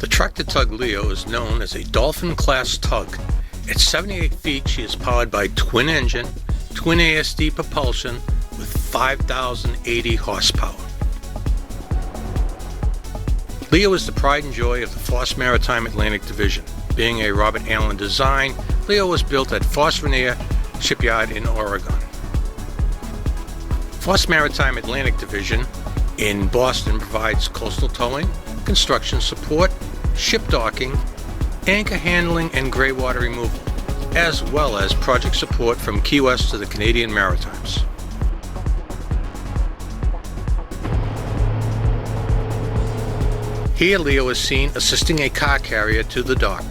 The Tractor Tug LEO is known as a Dolphin-class tug. At 78 feet, she is powered by twin-engine, twin ASD propulsion with 5,080 horsepower. LEO is the pride and joy of the Foss Maritime Atlantic Division. Being a Robert Allen design, LEO was built at Foss Maritime Shipyard in Oregon. Foss Maritime Atlantic Division in Boston provides coastal towing, construction support, ship docking, anchor handling, and gray water removal, as well as project support from Key West to the Canadian Maritimes. Here LEO is seen assisting a car carrier to the dock.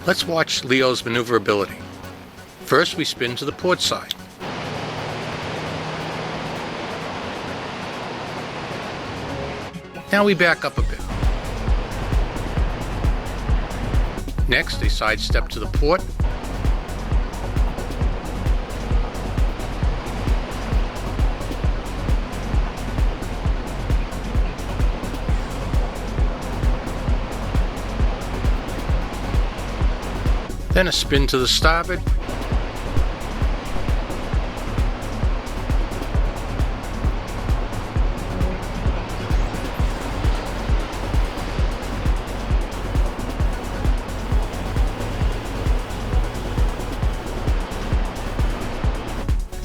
Let's watch LEO's maneuverability. First, we spin to the port side. Now we back up a bit. Next, a side step to the port. Then a spin to the starboard.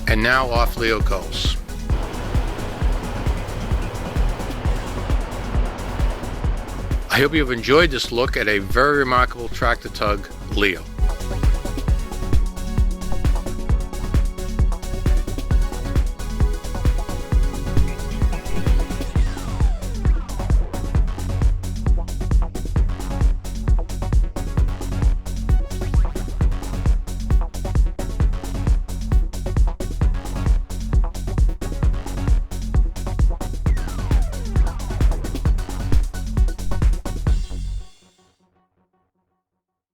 And now off LEO goes. I hope you've enjoyed this look at a very remarkable Tractor Tug LEO.